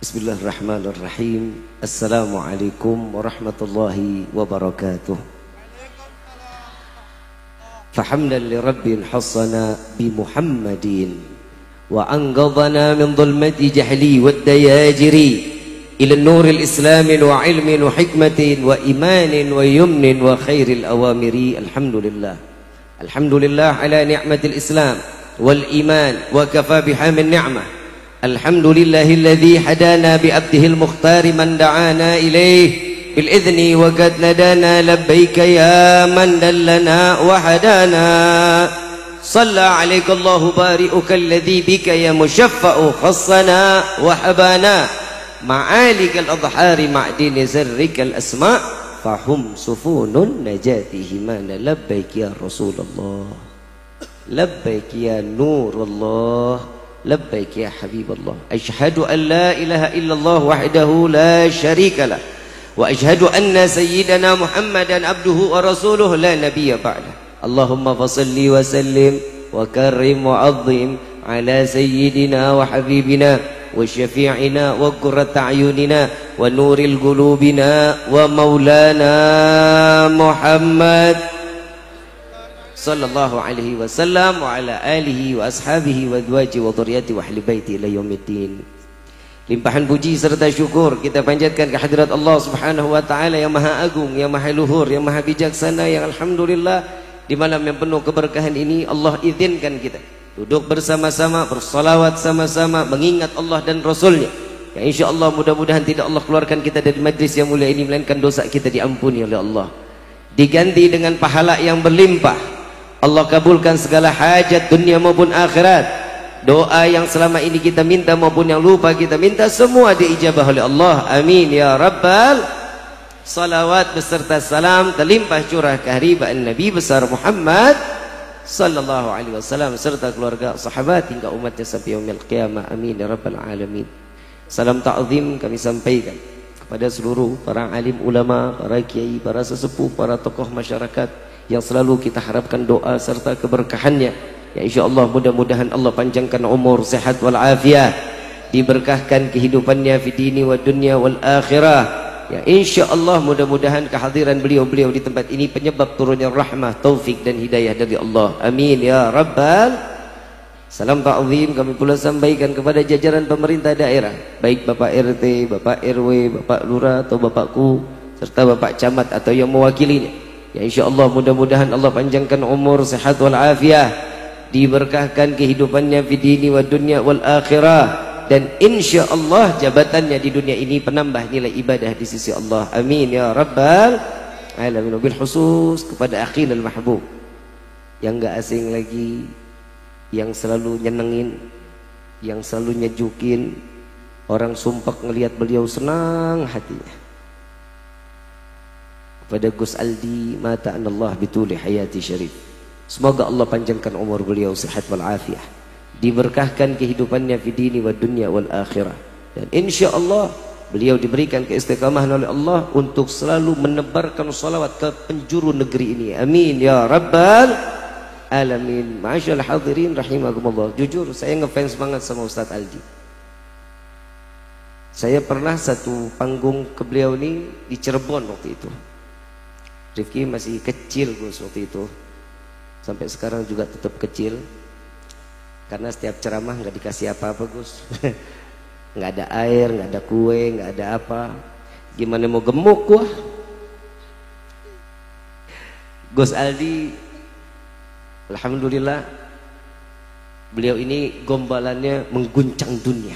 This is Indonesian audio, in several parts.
Bismillahirrahmanirrahim. Assalamualaikum warahmatullahi wabarakatuh. Fahamdan li rabbin hassana bi Muhammadin wa anqadhana min dhulmati jahli wad dayajiri ila nuril islamin wa ilmin wa hikmatin wa imanin wa yumnin wa khairil awamiri. Alhamdulillah. Alhamdulillah ala ni'matil islam wal iman wa kafa bihamin ni'mah. Alhamdulillahilladzi hadana bi abdihil mukhtar man da'ana ilaih bil idzni wa qad nadana labbaika ya man dallana wa hadana. Shalla 'alaika Allahu bari'uka alladzi bika ya mushaffa'u khassana wa habana ma'alikal adhari ma'dini zarrikal asma' fahum sufunun najatihi mana labbaik ya Rasulullah labbaik ya Nurullah labbaik ya Habiballah. Ashhadu an la ilaha illallah wahdahu la syarika lah wa ashhadu anna sayyidana Muhammadan abduhu wa rasuluh la nabiyya ba'dah. Allahumma fasalli wa sallim wa karrim wa azim ala sayyidina wa habibina wa syafi'ina wa qurrata a'yunina wa nuril qulubina wa maulana Muhammad sallallahu alaihi wasallam wa ala alihi wa ashabihi wa azwaji wa dhurriyyati wa ahli baiti ila yaumiddin. Limpahan puji serta syukur kita panjatkan ke hadirat Allah Subhanahu wa taala yang maha agung, yang maha luhur, yang maha bijaksana, yang alhamdulillah di malam yang penuh keberkahan ini Allah izinkan kita duduk bersama-sama, bersalawat sama-sama, mengingat Allah dan Rasulnya. Ya insyaallah mudah-mudahan tidak Allah keluarkan kita dari majlis yang mulia ini melainkan dosa kita diampuni oleh Allah, diganti dengan pahala yang berlimpah. Allah kabulkan segala hajat dunia maupun akhirat. Doa yang selama ini kita minta maupun yang lupa kita minta semua diijabah oleh Allah. Amin ya rabbal. Salawat beserta salam terlimpah curah keharibaan Nabi besar Muhammad sallallahu alaihi wasallam serta keluarga, sahabat hingga umatnya sampai yaumil qiyamah. Amin ya rabbal alamin. Salam ta'zim kami sampaikan kepada seluruh para alim ulama, para kiai, para sesepuh, para tokoh masyarakat yang selalu kita harapkan doa serta keberkahannya. Ya insyaallah mudah-mudahan Allah panjangkan umur, sehat wal afiat, diberkahkan kehidupannya fi dini wa dunya wal akhirah. Ya insyaallah mudah-mudahan kehadiran beliau-beliau di tempat ini penyebab turunnya rahmah, taufik dan hidayah dari Allah. Amin ya rabbal. Salam ta'zim kami pula sampaikan kepada jajaran pemerintah daerah, baik Bapak RT, Bapak RW, Bapak Lurah atau Bapakku serta Bapak Camat atau yang mewakilinya. Ya insyaallah mudah-mudahan Allah panjangkan umur, sehat wal afiah, diberkahkan kehidupannya fi dini wa dunya wal akhirah, dan insyaallah jabatannya di dunia ini penambah nilai ibadah di sisi Allah. Amin ya rabbal alamin. Bil khusus kepada akhil al mahbub yang enggak asing lagi, yang selalu nyenengin, yang selalu nyejukin, orang sumpah ngelihat beliau senang hatinya. Pada Gus Aldi mata anallah bituli hayati syarif, semoga Allah panjangkan umur beliau, sehat wal afiah, diberkahkan kehidupannya fi dini wa dunya wal akhirah, dan insyaallah beliau diberikan keistiqamahan oleh Allah untuk selalu menebarkan salawat ke penjuru negeri ini. Amin ya rabbal alamin. Ma'asyal hadirin rahimakumullah. Jujur saya ngefans banget sama Ustaz Aldi. Saya pernah satu panggung ke beliau ini di Cirebon waktu itu. Rifki masih kecil Gus waktu itu, sampai sekarang juga tetap kecil karena setiap ceramah nggak dikasih apa-apa Gus. Nggak ada air, nggak ada kue, nggak ada apa, gimana mau gemuk gua. Gus Aldi alhamdulillah beliau ini gombalannya mengguncang dunia,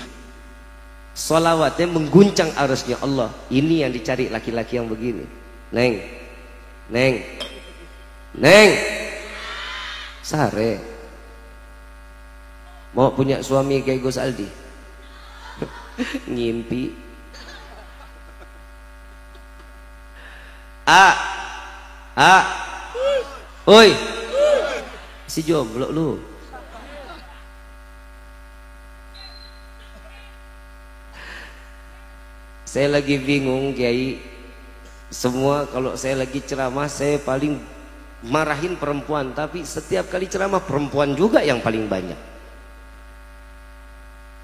sholawatnya mengguncang arusnya Allah. Ini yang dicari laki-laki yang begini. Neng sare mau punya suami kayak Gus Aldi? Ngimpi. Oi si jomblo lu. Saya lagi bingung Kiai. Semua kalau saya lagi ceramah saya paling marahin perempuan, tapi setiap kali ceramah perempuan juga yang paling banyak.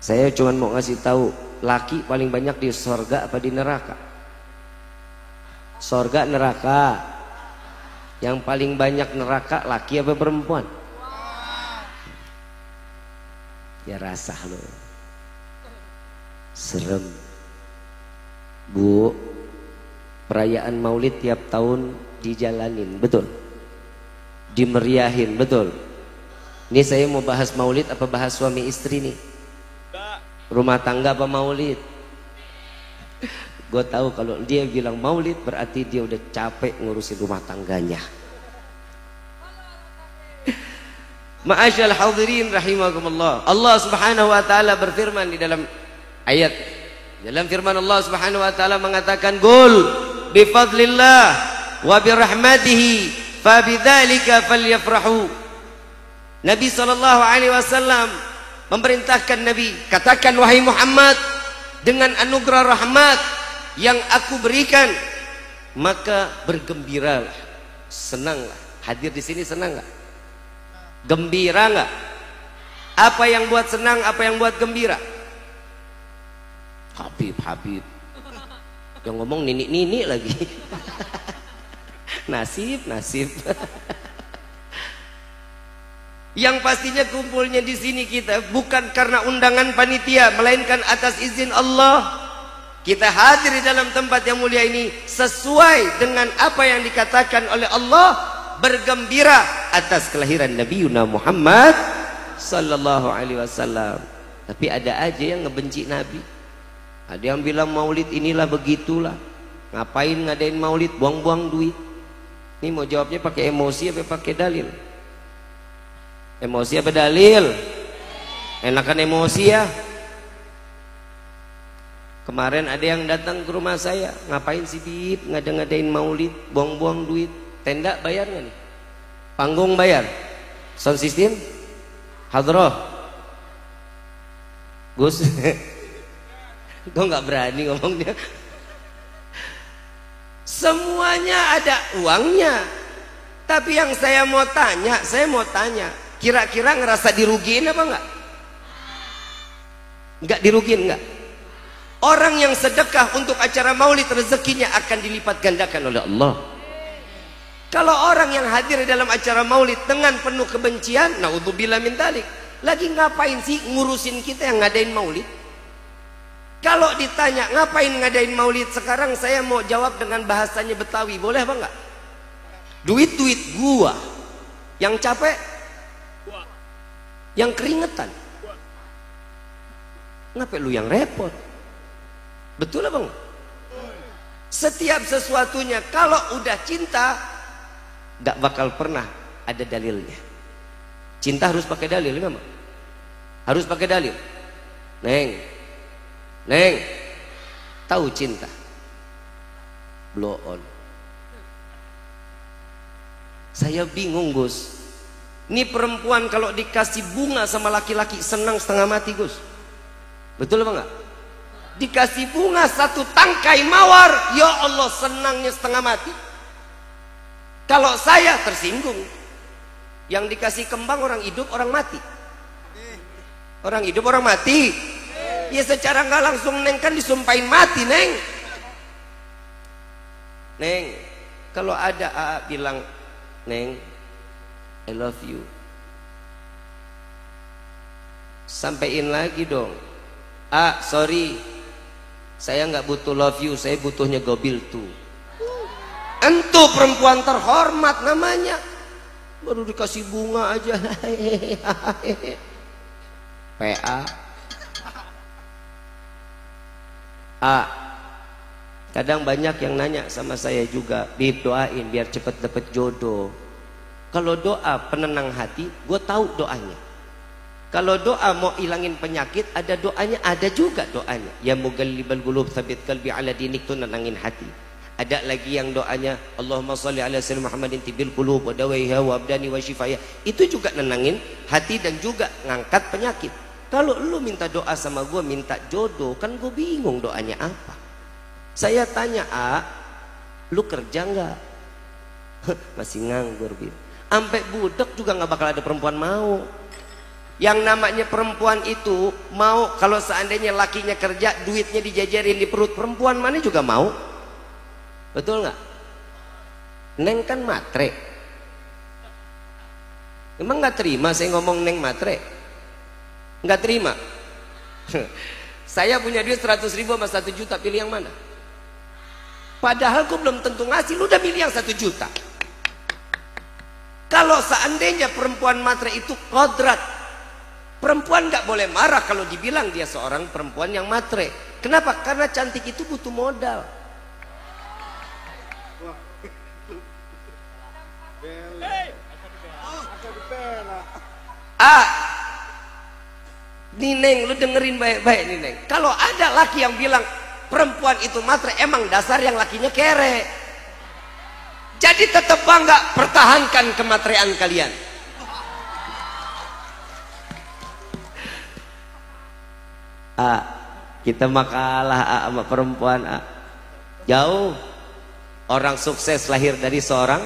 Saya cuma mau ngasih tahu laki paling banyak di surga apa di neraka? Surga, neraka. Yang paling banyak neraka laki apa perempuan? Ya rasah lo. Serem. Bu, perayaan Maulid tiap tahun dijalanin, betul? Dimeriahin, betul? Ini saya mau bahas Maulid apa bahas suami istri nih? Rumah tangga apa Maulid? Gue tahu kalau dia bilang Maulid berarti dia udah capek ngurusin rumah tangganya. Ma'asyal hadirin rahimakumullah. Allah Subhanahu wa taala berfirman di dalam ayat, dalam firman Allah Subhanahu wa taala mengatakan, "Qul bi fadlillah wa bi rahmatihi fabidzalika falyafrahu." Nabi sallallahu alaihi wasallam memerintahkan Nabi, katakan wahai Muhammad, dengan anugerah rahmat yang aku berikan maka bergembiralah, senanglah. Hadir di sini senang enggak? Gembira enggak? Apa yang buat senang, apa yang buat gembira? Habib yang ngomong nini lagi. nasib yang pastinya kumpulnya di sini kita bukan karena undangan panitia, melainkan atas izin Allah. Kita hadir di dalam tempat yang mulia ini sesuai dengan apa yang dikatakan oleh Allah, bergembira atas kelahiran Nabi Muhammad sallallahu alaihi wasallam. Tapi ada aja yang ngebenci Nabi. Ada yang bilang Maulid inilah begitulah. Ngapain ngadain Maulid, buang-buang duit. Ini mau jawabnya pakai emosi apa pakai dalil? Emosi apa dalil? Enakan emosi ya. Kemarin ada yang datang ke rumah saya, ngapain sih Bib ngadain Maulid, buang-buang duit. Tenda bayar nggak nih? Panggung bayar? Sound system? Hadroh? Gus? Gue nggak berani ngomong dia. Semuanya ada uangnya. Tapi yang saya mau tanya, kira-kira ngerasa dirugiin apa enggak? Enggak dirugiin enggak? Orang yang sedekah untuk acara Maulid rezekinya akan dilipat gandakan oleh Allah. Kalau orang yang hadir dalam acara Maulid dengan penuh kebencian, naudzubillah min dzalik, lagi ngapain sih ngurusin kita yang ngadain Maulid? Kalau ditanya ngapain ngadain Maulid sekarang, saya mau jawab dengan bahasanya Betawi, boleh apa enggak? Duit-duit gua yang capek, yang keringetan, ngapain lu yang repot? Betul apa enggak? Setiap sesuatunya kalau udah cinta gak bakal pernah ada dalilnya. Cinta harus pakai dalil memang. Harus pakai dalil. Neng, tahu cinta? Blow on. Saya bingung Gus. Ini perempuan kalau dikasih bunga sama laki-laki senang setengah mati Gus. Betul apa enggak? Dikasih bunga satu tangkai mawar, ya Allah senangnya setengah mati. Kalau saya tersinggung. Yang dikasih kembang orang hidup, orang mati. Orang hidup, orang mati. Ya secara nggak langsung Neng kan disumpahin mati Neng. Neng, kalau ada AA bilang, Neng, I love you, sampein lagi dong. Sorry, saya nggak butuh love you, saya butuhnya gobil tuh. Entu perempuan terhormat namanya, baru dikasih bunga aja. PA. Kadang banyak yang nanya sama saya juga, Bib doain biar cepet dapet jodoh. Kalau doa penenang hati, gue tahu doanya. Kalau doa mau ilangin penyakit, ada doanya, ada juga doanya. Ya mugallibal qulub tsabit qalbi ala dinik, tuh nenangin hati. Ada lagi yang doanya Allahumma sholli ala sayyidina Muhammadin tibil qulub wa dawaiha wa abdani wa shifaya. Itu juga nenangin hati dan juga ngangkat penyakit. Kalau lu minta doa sama gue minta jodoh, kan gue bingung doanya apa. Saya tanya, lu kerja nggak? Masih nganggur Bil. Sampai budak juga nggak bakal ada perempuan mau. Yang namanya perempuan itu mau kalau seandainya lakinya kerja, duitnya dijajarin di perut, perempuan mana juga mau. Betul nggak? Neng kan matre. Emang nggak terima saya ngomong neng matre? Nggak terima. Saya punya duit 100.000 sama 1 juta, pilih yang mana? Padahal gue belum tentu ngasih, lu udah milih yang 1 juta. Kalau seandainya perempuan matre itu kodrat, perempuan nggak boleh marah kalau dibilang dia seorang perempuan yang matre. Kenapa? Karena cantik itu butuh modal. Nih Neng, lu dengerin baik-baik nih Neng. Kalau ada laki yang bilang perempuan itu matre, emang dasar yang lakinya kere. Jadi tetap bangga, pertahankan kematrean kalian. Kita makalah sama perempuan. Jauh. Orang sukses lahir dari seorang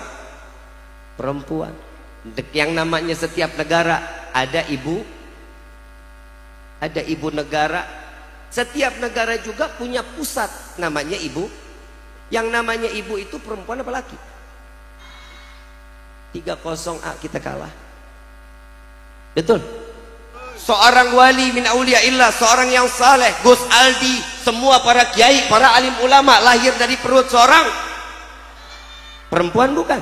perempuan. Yang namanya setiap negara ada ibu negara. Setiap negara juga punya pusat namanya ibu. Yang namanya ibu itu perempuan apa laki? 3-0 kita kalah. Betul. Seorang wali min auliyaillah, seorang yang saleh, Gus Aldi, semua para kiai, para alim ulama lahir dari perut seorang perempuan, bukan?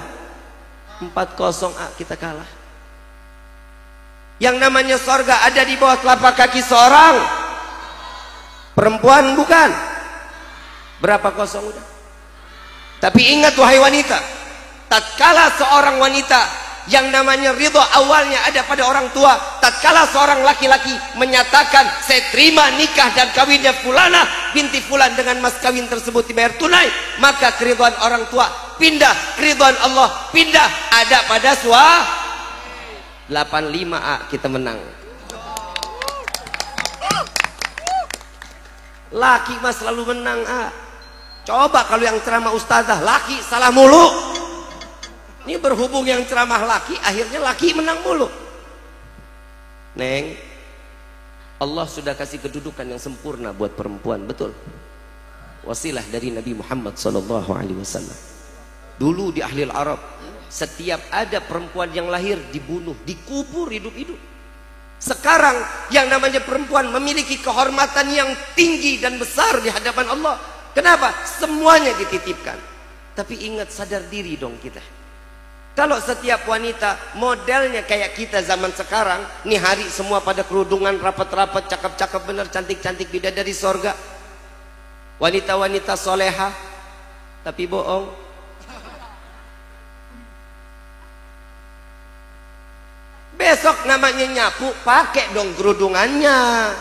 4-0 kita kalah. Yang namanya sorga ada di bawah telapak kaki seorang perempuan, bukan? Berapa 0 udah? Tapi ingat wahai wanita, tatkala seorang wanita yang namanya ridho awalnya ada pada orang tua, tatkala seorang laki-laki menyatakan saya terima nikah dan kawinnya fulana binti fulan dengan mas kawin tersebut dibayar tunai, maka keridhaan orang tua pindah, keridhaan Allah pindah ada pada 85 kita menang. Laki mas selalu menang. Coba kalau yang ceramah ustazah laki salah mulu. Ini berhubung yang ceramah laki, akhirnya laki menang mulu. Neng, Allah sudah kasih kedudukan yang sempurna buat perempuan, betul. Wasilah dari Nabi Muhammad SAW. Dulu di ahli Arab, setiap ada perempuan yang lahir dibunuh, dikubur hidup-hidup. Sekarang yang namanya perempuan memiliki kehormatan yang tinggi dan besar di hadapan Allah. Kenapa? Semuanya dititipkan. Tapi ingat, sadar diri dong kita. Kalau setiap wanita modelnya kayak kita zaman sekarang, nih hari semua pada kerudungan rapat-rapat, cakep-cakep bener, cantik-cantik bidadari sorga. Wanita-wanita soleha, tapi bohong. Besok namanya nyapu, pakai dong kerudungannya.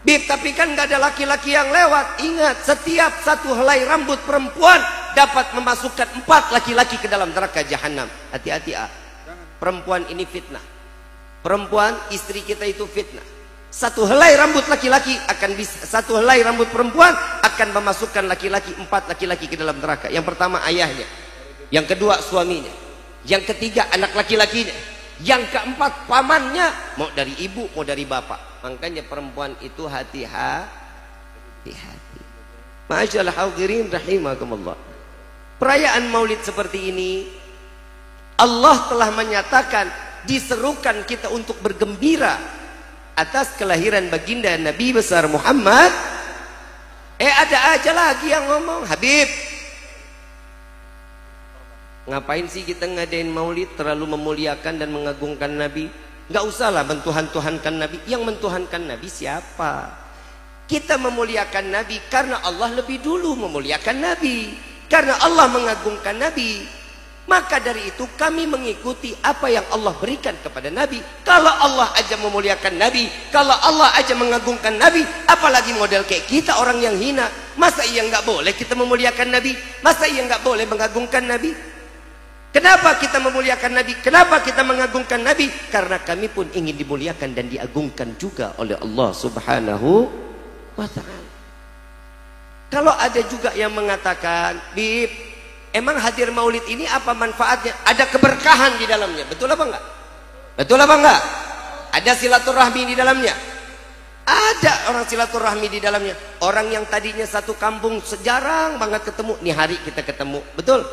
Bib, tapi kan nggak ada laki-laki yang lewat. Ingat, setiap satu helai rambut perempuan dapat memasukkan 4 laki-laki ke dalam neraka jahanam. Hati-hati perempuan ini fitnah. Perempuan istri kita itu fitnah. Satu helai rambut laki-laki akan bisa, satu helai rambut perempuan akan memasukkan laki-laki 4 laki-laki ke dalam neraka. Yang pertama ayahnya, yang kedua suaminya, yang ketiga anak laki-lakinya, yang keempat pamannya, mau dari ibu mau dari bapak. Makanya perempuan itu hati-hati. Ma'asyiral hadirin rahimakumullah. Perayaan Maulid seperti ini Allah telah menyatakan diserukan kita untuk bergembira atas kelahiran baginda Nabi besar Muhammad. Ada aja lagi yang ngomong, Habib, ngapain sih kita ngadain Maulid, terlalu memuliakan dan mengagungkan Nabi? Nggak usahlah mentuhan-tuhankan Nabi. Yang mentuhankan Nabi siapa? Kita memuliakan Nabi karena Allah lebih dulu memuliakan Nabi, karena Allah mengagungkan Nabi. Maka dari itu kami mengikuti apa yang Allah berikan kepada Nabi. Kalau Allah aja memuliakan Nabi, kalau Allah aja mengagungkan Nabi, apalagi model kayak kita orang yang hina. Masa iya nggak boleh kita memuliakan Nabi? Masa iya nggak boleh mengagungkan Nabi? Kenapa kita memuliakan Nabi? Kenapa kita mengagungkan Nabi? Karena kami pun ingin dimuliakan dan diagungkan juga oleh Allah Subhanahu wa ta'ala. Kalau ada juga yang mengatakan, Bib, emang hadir Maulid ini apa manfaatnya? Ada keberkahan di dalamnya. Betul apa enggak? Betul apa enggak? Ada silaturahmi di dalamnya. Ada orang silaturahmi di dalamnya. Orang yang tadinya satu kampung sejarang banget ketemu, nih hari kita ketemu. Betul?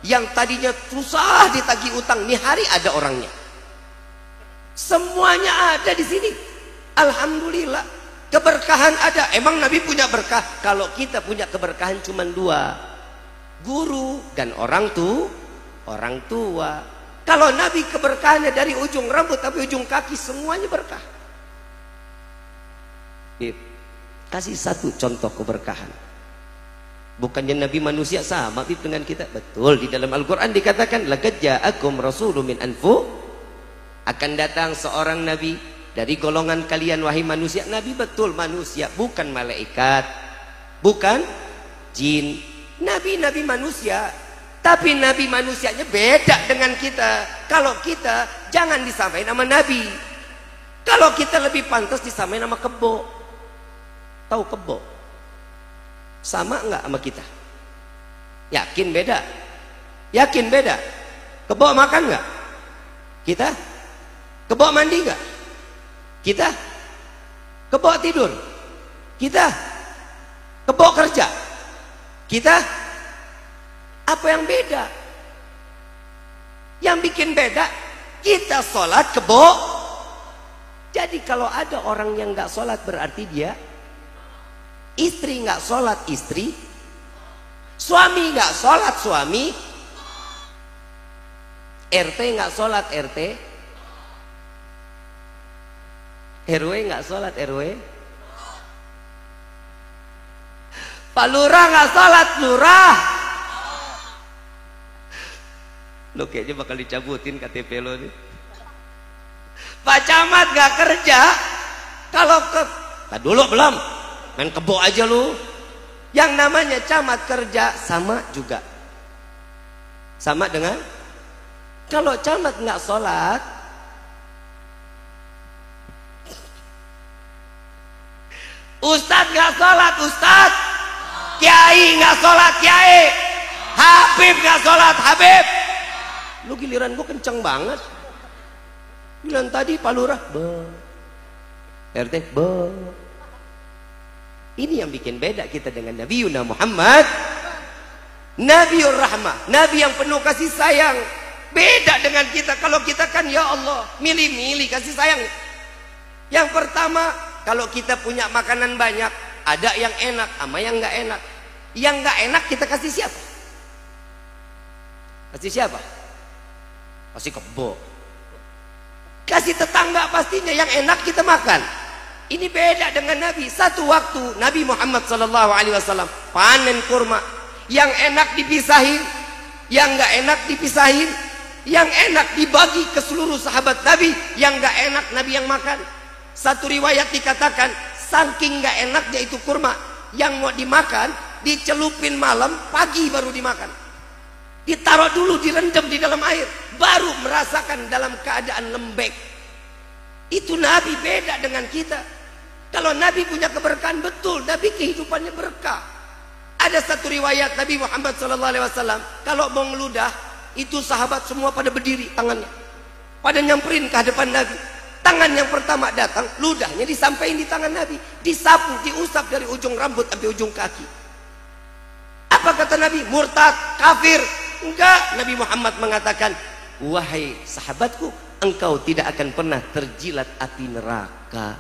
Yang tadinya susah ditagih utang, nih hari ada orangnya. Semuanya ada di sini. Alhamdulillah. Keberkahan ada. Emang Nabi punya berkah? Kalau kita punya keberkahan cuma dua. Guru dan orang tua. Kalau Nabi keberkahannya dari ujung rambut sampai ujung kaki semuanya berkah. Kasih satu contoh keberkahan. Bukannya Nabi manusia sama dengan kita. Betul, di dalam Al-Quran dikatakan laqad ja'akum rasulun min anfusikum, akan datang seorang nabi dari golongan kalian wahai manusia. Nabi betul manusia, bukan malaikat, bukan jin. Nabi manusia, tapi nabi manusianya beda dengan kita. Kalau kita jangan disamain sama nabi. Kalau kita lebih pantas disamain sama kebo. Tahu kebo? Sama enggak sama kita? Yakin beda? Yakin beda? Kebo makan enggak? Kita? Kebo mandi enggak? Kita? Kebo tidur? Kita? Kebo kerja? Kita? Apa yang beda? Yang bikin beda, kita sholat kebo. Jadi kalau ada orang yang enggak sholat berarti dia, istri nggak sholat istri, suami nggak sholat suami, RT nggak sholat RT, RW nggak sholat RW, Pak Lurah nggak sholat lurah. Lo kayaknya bakal dicabutin KTP lo nih. Pak Camat nggak kerja, kalau dulu belum. Main kebo aja lu. Yang namanya camat kerja sama juga. Sama dengan kalau camat nggak sholat, ustadz nggak sholat ustadz, kiai nggak sholat kiai, habib nggak sholat habib. Lu giliran gua kenceng banget. Bilang tadi Pak Lurah, RT, Ini yang bikin beda kita dengan Nabi Yuna Muhammad, Nabiur Rahmah, Nabi yang penuh kasih sayang. Beda dengan kita. Kalau kita kan ya Allah, milih-milih kasih sayang. Yang pertama, kalau kita punya makanan banyak, ada yang enak sama yang nggak enak. Yang nggak enak kita kasih siapa? Kasih siapa? Kasih kebo. Kasih tetangga pastinya, yang enak kita makan. Ini beda dengan Nabi. Satu waktu Nabi Muhammad SAW panen kurma. Yang enak dipisahin, yang nggak enak dipisahin. Yang enak dibagi ke seluruh sahabat Nabi, yang nggak enak Nabi yang makan. Satu riwayat dikatakan saking nggak enaknya itu kurma, yang mau dimakan dicelupin malam, pagi baru dimakan. Ditaruh dulu, direndam di dalam air, baru merasakan dalam keadaan lembek. Itu Nabi beda dengan kita. Kalau Nabi punya keberkahan, betul Nabi kehidupannya berkah. Ada satu riwayat Nabi Muhammad SAW, kalau mau ngeludah, itu sahabat semua pada berdiri tangannya, pada nyamperin ke hadapan Nabi. Tangan yang pertama datang, ludahnya disampaikan di tangan Nabi, disapu, diusap dari ujung rambut sampai ujung kaki. Apa kata Nabi? Murtad, kafir. Enggak, Nabi Muhammad mengatakan, wahai sahabatku, engkau tidak akan pernah terjilat api neraka.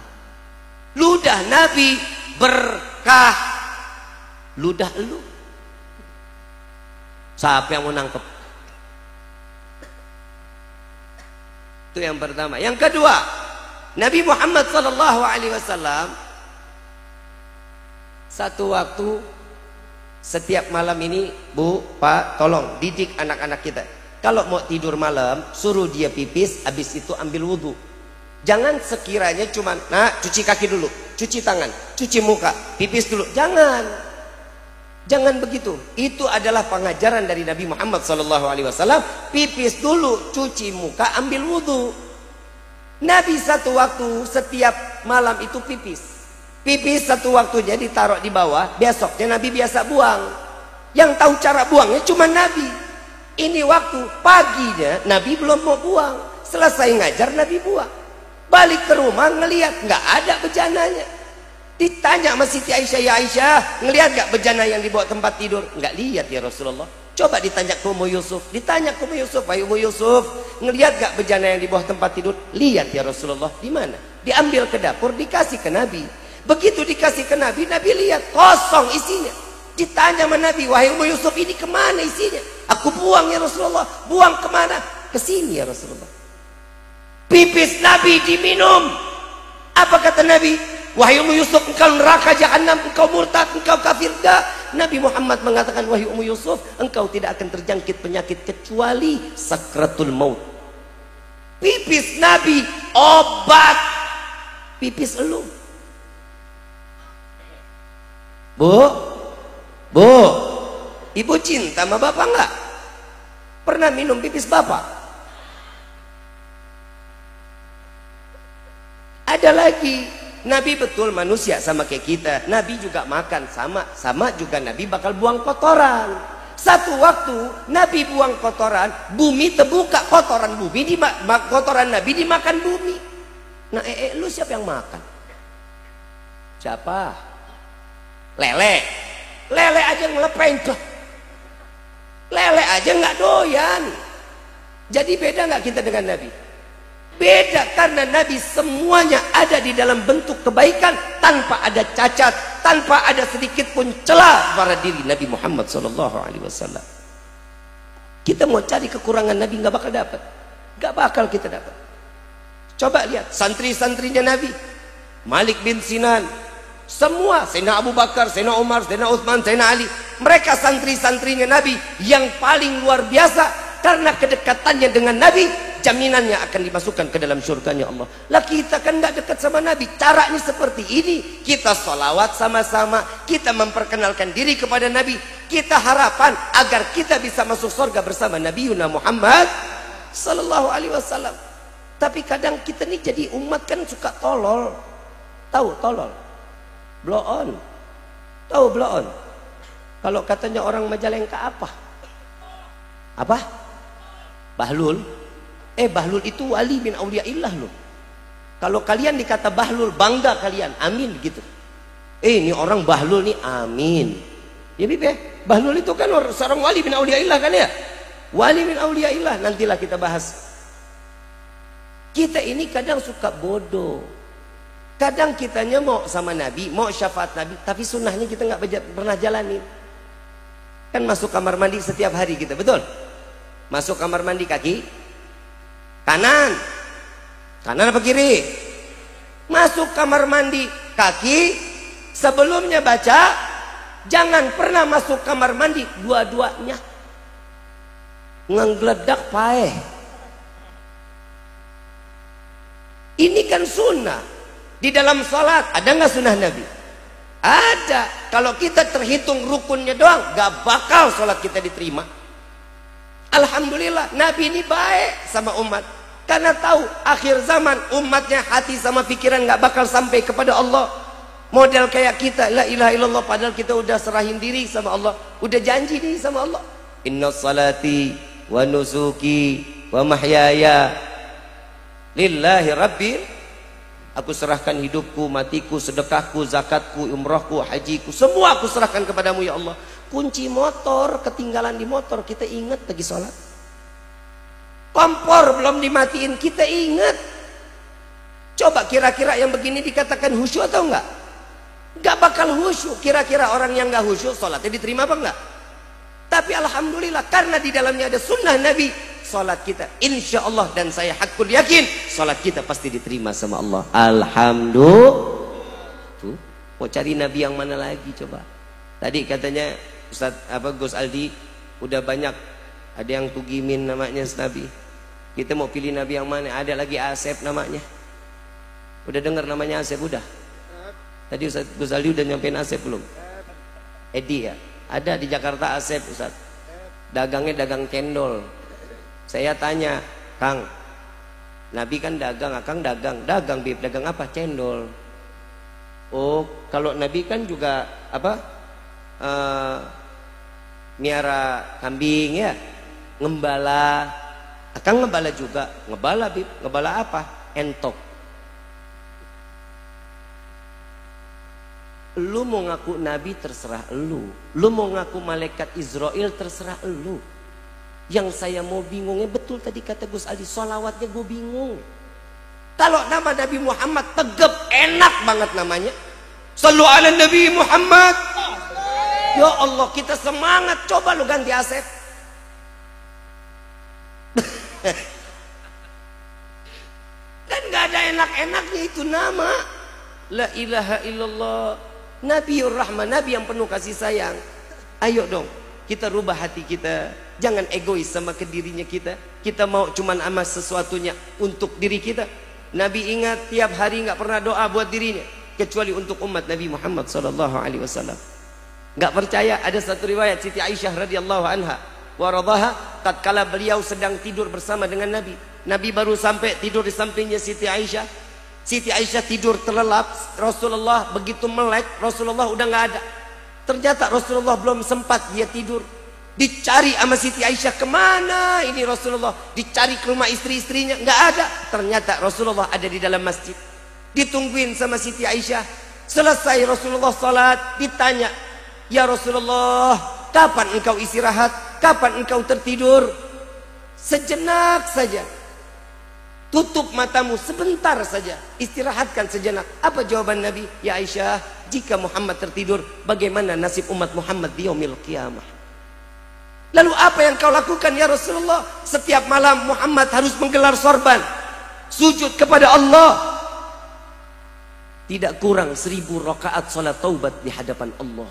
Ludah Nabi berkah. Ludah lu, siapa yang mau nangkep? Itu yang pertama. Yang kedua, Nabi Muhammad SAW satu waktu, setiap malam ini, Bu, Pak, tolong didik anak-anak kita. Kalau mau tidur malam, suruh dia pipis, habis itu ambil wudhu. Jangan sekiranya cuman, nah cuci kaki dulu, cuci tangan, cuci muka, pipis dulu. Jangan begitu. Itu adalah pengajaran dari Nabi Muhammad SAW. Pipis dulu, cuci muka, ambil wudhu. Nabi satu waktu setiap malam itu pipis. Pipis satu waktunya ditaruh di bawah, besoknya Nabi biasa buang. Yang tahu cara buangnya cuma Nabi. Ini waktu paginya Nabi belum mau buang. Selesai ngajar Nabi buang. Balik ke rumah ngelihat nggak ada bejananya. Ditanya sama Siti Aisyah, ya Aisyah, ngelihat nggak bejana yang dibawa tempat tidur? Nggak lihat ya Rasulullah. Coba ditanya ke Ummu Yusuf, ditanya ke Ummu Yusuf, ayo Ummu Yusuf, ngelihat nggak bejana yang di bawah tempat tidur? Lihat ya Rasulullah. Di mana? Diambil ke dapur, dikasih ke Nabi. Begitu dikasih ke Nabi, Nabi lihat kosong isinya. Ditanya sama Nabi, wahai Ummu Yusuf, ini kemana isinya? Aku buang ya Rasulullah. Buang kemana? Ke sini ya Rasulullah. Pipis Nabi diminum. Apa kata Nabi? Wahai Ummu Yusuf, engkau neraka jahanam, engkau murtad, engkau kafir. Enggak. Nabi Muhammad mengatakan, wahai Ummu Yusuf, engkau tidak akan terjangkit penyakit kecuali sakratul maut. Pipis Nabi obat. Pipis elu. Bu, ibu cinta sama bapak enggak? Pernah minum pipis bapak? Ada lagi, Nabi betul manusia sama kayak kita. Nabi juga makan sama juga Nabi bakal buang kotoran. Satu waktu Nabi buang kotoran, bumi terbuka, kotoran bumi kotoran Nabi dimakan bumi. Nah, lu siapa yang makan? Siapa? Lele. Lele aja ngelepen tuh. Lele aja nggak doyan. Jadi beda nggak kita dengan Nabi? Beda karena Nabi semuanya ada di dalam bentuk kebaikan tanpa ada cacat, tanpa ada sedikit pun celah pada diri Nabi Muhammad SAW. Kita mau cari kekurangan Nabi nggak bakal dapat, nggak bakal kita dapat. Coba lihat santri-santrinya Nabi, Malik bin Sinan, semua Sayyidina Abu Bakar, Sayyidina Umar, Sayyidina Utsman, Sayyidina Ali, mereka santri-santrinya Nabi yang paling luar biasa karena kedekatannya dengan Nabi. Jaminannya akan dimasukkan ke dalam surganya Allah. Lah kita kan nggak dekat sama Nabi. Caranya seperti ini. Kita sholawat sama-sama. Kita memperkenalkan diri kepada Nabi. Kita harapan agar kita bisa masuk surga bersama Nabi Yuna Muhammad Sallallahu Alaihi Wasallam. Tapi kadang kita nih jadi umat kan suka tolol. Tahu tolol? Blow on. Tahu blow on? Kalau katanya orang Majalengka apa? Apa? Bahlul. Bahlul itu wali min auliyaillah loh. Kalau kalian dikata bahlul, bangga kalian, amin gitu. Ini orang bahlul nih, amin. Ya bibe, bahlul itu kan seorang wali min auliyaillah kan ya? Wali min auliyaillah, nantilah kita bahas. Kita ini kadang suka bodoh. Kadang kitanya mau sama Nabi, mau syafaat Nabi, tapi sunnahnya kita nggak pernah jalanin. Kan masuk kamar mandi setiap hari kita, betul? Masuk kamar mandi kaki kanan apa kiri? Masuk kamar mandi kaki, sebelumnya baca, jangan pernah masuk kamar mandi dua-duanya ngeggeledak paeh. Ini kan sunnah. Di dalam salat ada nggak sunnah Nabi? Ada. Kalau kita terhitung rukunnya doang, gak bakal salat kita diterima. Alhamdulillah Nabi ini baik sama umat karena tahu akhir zaman umatnya hati sama pikiran nggak bakal sampai kepada Allah. Model kayak kita, la ilaha illallah, padahal kita udah serahin diri sama Allah, udah janji nih sama Allah. Inna salati wa nusuki wa mahyaya lillahi rabbil. Aku serahkan hidupku, matiku, sedekahku, zakatku, umrahku, hajiku, semua aku serahkan kepadamu ya Allah. Kunci motor ketinggalan di motor, kita ingat lagi sholat. Kompor belum dimatiin, kita ingat. Coba kira-kira yang begini dikatakan khusyuk atau enggak? Enggak bakal khusyuk. Kira-kira orang yang enggak khusyuk sholatnya diterima apa enggak? Tapi alhamdulillah karena di dalamnya ada sunnah Nabi, sholat kita insya Allah, dan saya hakul yakin sholat kita pasti diterima sama Allah. Alhamdulillah. Tuh, mau cari Nabi yang mana lagi coba? Tadi katanya Ustaz Gus Aldi udah banyak, ada yang Tugimin namanya Nabi. Kita mau pilih Nabi yang mana? Ada lagi Asep namanya. Udah dengar namanya Asep udah? Tadi Ustaz Gus Aldi udah nyampein Asep belum? Edi ya? Ada di Jakarta Asep Ustaz. Dagangnya dagang cendol. Saya tanya, Kang, Nabi kan dagang, Akang dagang Bib, dagang apa? Cendol. Oh, kalau Nabi kan juga apa? Miara kambing ya, ngembala. Akang ngembala juga, ngebala Bib, ngebala apa? Entok. Lu mau ngaku nabi terserah lu. Lu mau ngaku malaikat Israel terserah lu. Yang saya mau bingungnya betul tadi kata Gus Aldi, sholawatnya gue bingung. Kalau nama Nabi Muhammad tegap enak banget namanya. Sallu ala Nabi Muhammad. Ya Allah kita semangat. Coba lu ganti Asep. Kan gak ada enak-enaknya itu nama. La ilaha illallah. Nabiur Rahman, Nabi yang penuh kasih sayang. Ayo dong, kita rubah hati kita. Jangan egois sama ke dirinya kita. Kita mau cuman amas sesuatunya untuk diri kita. Nabi ingat tiap hari nggak pernah doa buat dirinya, kecuali untuk umat Nabi Muhammad SAW. Nggak percaya? Ada satu riwayat Siti Aisyah radhiyallahu anha waradhaha, tatkala beliau sedang tidur bersama dengan Nabi. Nabi baru sampai tidur di sampingnya Siti Aisyah. Siti Aisyah tidur terlelap. Rasulullah begitu melek, Rasulullah udah nggak ada. Ternyata Rasulullah belum sempat dia tidur. Dicari sama Siti Aisyah, kemana ini Rasulullah? Dicari ke rumah istri-istrinya, nggak ada. Ternyata Rasulullah ada di dalam masjid. Ditungguin sama Siti Aisyah. Selesai Rasulullah salat, ditanya, ya Rasulullah, kapan engkau istirahat? Kapan engkau tertidur? Sejenak saja. Tutup matamu sebentar saja, istirahatkan sejenak. Apa jawaban Nabi? Ya Aisyah, jika Muhammad tertidur, bagaimana nasib umat Muhammad di yaumil qiyamah? Lalu apa yang kau lakukan ya Rasulullah? Setiap malam Muhammad harus menggelar sorban, sujud kepada Allah. Tidak kurang 1000 rakaat salat taubat di hadapan Allah.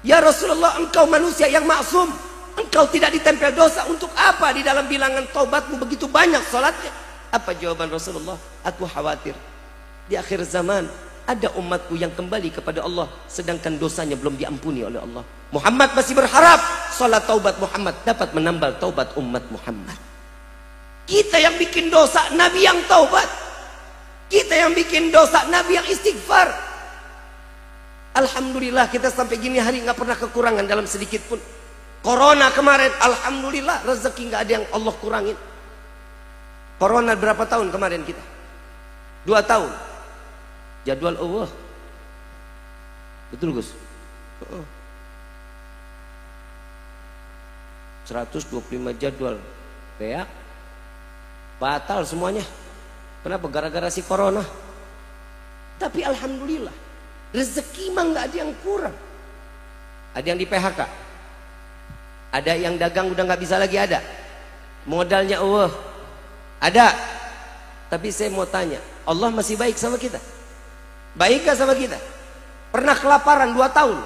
Ya Rasulullah, engkau manusia yang maksum, engkau tidak ditempel dosa, untuk apa di dalam bilangan taubatmu begitu banyak salatnya? Apa jawaban Rasulullah? Aku khawatir di akhir zaman ada umatku yang kembali kepada Allah sedangkan dosanya belum diampuni oleh Allah. Muhammad masih berharap salat taubat Muhammad dapat menambal taubat umat Muhammad. Kita yang bikin dosa, Nabi yang taubat. Kita yang bikin dosa, Nabi yang istighfar. Alhamdulillah kita sampai gini hari nggak pernah kekurangan dalam sedikit pun. Corona kemarin, alhamdulillah rezeki nggak ada yang Allah kurangin. Corona berapa tahun kemarin kita? 2 tahun. Jadwal Allah. Betul Gus? 125 jadwal. Kayak batal semuanya. Kenapa? Gara-gara si Corona. Tapi alhamdulillah rezeki mah nggak ada yang kurang. Ada yang di PHK. Ada yang dagang udah nggak bisa lagi ada. Modalnya Allah ada. Tapi saya mau tanya, Allah masih baik sama kita? Baik gak sama kita? Pernah kelaparan 2 tahun?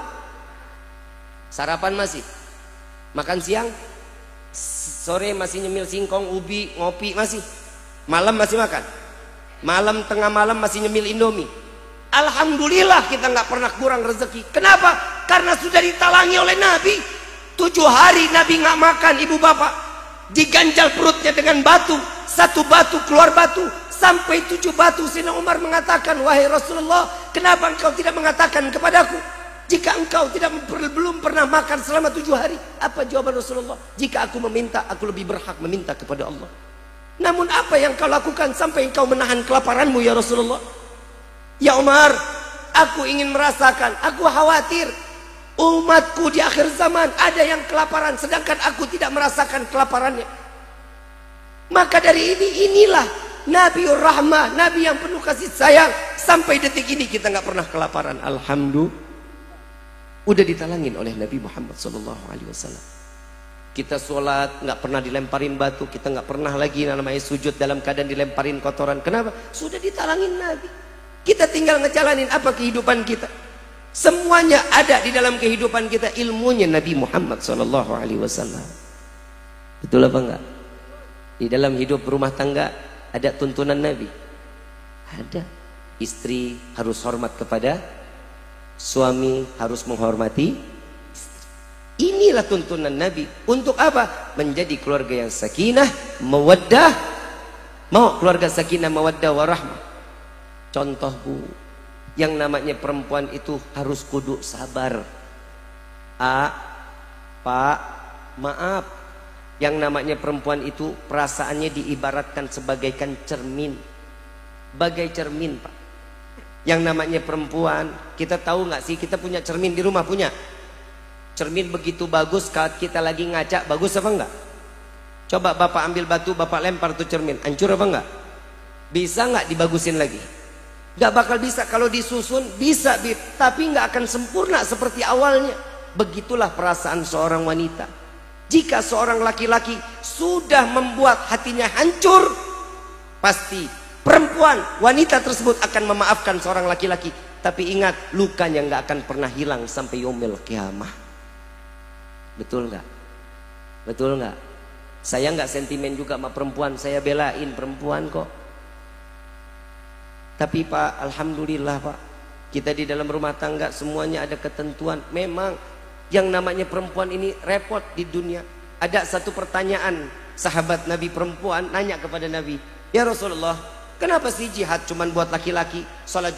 Sarapan masih? Makan siang? Sore masih nyemil singkong, ubi, ngopi masih? Malam masih makan? Malam tengah malam masih nyemil Indomie? Alhamdulillah kita nggak pernah kurang rezeki. Kenapa? Karena sudah ditalangi oleh Nabi. 7 hari Nabi nggak makan, ibu bapak, diganjal perutnya dengan batu, 1 batu keluar batu, sampai 7 batu. Sayyidina Umar mengatakan, wahai Rasulullah, kenapa engkau tidak mengatakan kepadaku jika engkau belum pernah makan selama 7 hari? Apa jawaban Rasulullah? Jika aku meminta, aku lebih berhak meminta kepada Allah. Namun apa yang kau lakukan sampai engkau menahan kelaparanmu ya Rasulullah? Ya Umar, aku ingin merasakan, aku khawatir umatku di akhir zaman ada yang kelaparan sedangkan aku tidak merasakan kelaparannya. Maka dari inilah Nabiur Rahmah, Nabi yang penuh kasih sayang. Sampai detik ini kita nggak pernah kelaparan. Alhamdulillah. Udah ditalangin oleh Nabi Muhammad SAW. Kita sholat nggak pernah dilemparin batu, kita nggak pernah lagi namanya sujud dalam keadaan dilemparin kotoran. Kenapa? Sudah ditalangin Nabi. Kita tinggal ngejalanin apa kehidupan kita. Semuanya ada di dalam kehidupan kita, ilmunya Nabi Muhammad SAW. Betul apa enggak? Di dalam hidup rumah tangga ada tuntunan Nabi. Ada. Istri harus hormat kepada suami, harus menghormati istri. Inilah tuntunan Nabi. Untuk apa? Menjadi keluarga yang sakinah, mawaddah. Mau keluarga sakinah, mawaddah, warahmah. Contoh Bu, yang namanya perempuan itu harus kudu sabar. Pak, maaf. Yang namanya perempuan itu perasaannya diibaratkan sebagaikan cermin. Bagai cermin Pak. Yang namanya perempuan, kita tahu nggak sih, kita punya cermin di rumah, punya cermin begitu bagus, saat kita lagi ngaca bagus apa enggak? Coba bapak ambil batu, bapak lempar tuh cermin, hancur apa enggak? Bisa nggak dibagusin lagi? Nggak bakal bisa. Kalau disusun bisa, tapi nggak akan sempurna seperti awalnya. Begitulah perasaan seorang wanita. Jika seorang laki-laki sudah membuat hatinya hancur, pasti perempuan, wanita tersebut akan memaafkan seorang laki-laki. Tapi ingat, lukanya nggak akan pernah hilang sampai yaumil qiyamah. Betul nggak? Betul nggak? Saya nggak sentimen juga sama perempuan, saya belain perempuan kok. Tapi Pak, alhamdulillah Pak, kita di dalam rumah tangga semuanya ada ketentuan. Memang yang namanya perempuan ini repot di dunia. Ada satu pertanyaan, sahabat Nabi perempuan nanya kepada Nabi, ya Rasulullah, kenapa sih jihad cuman buat laki-laki? Salat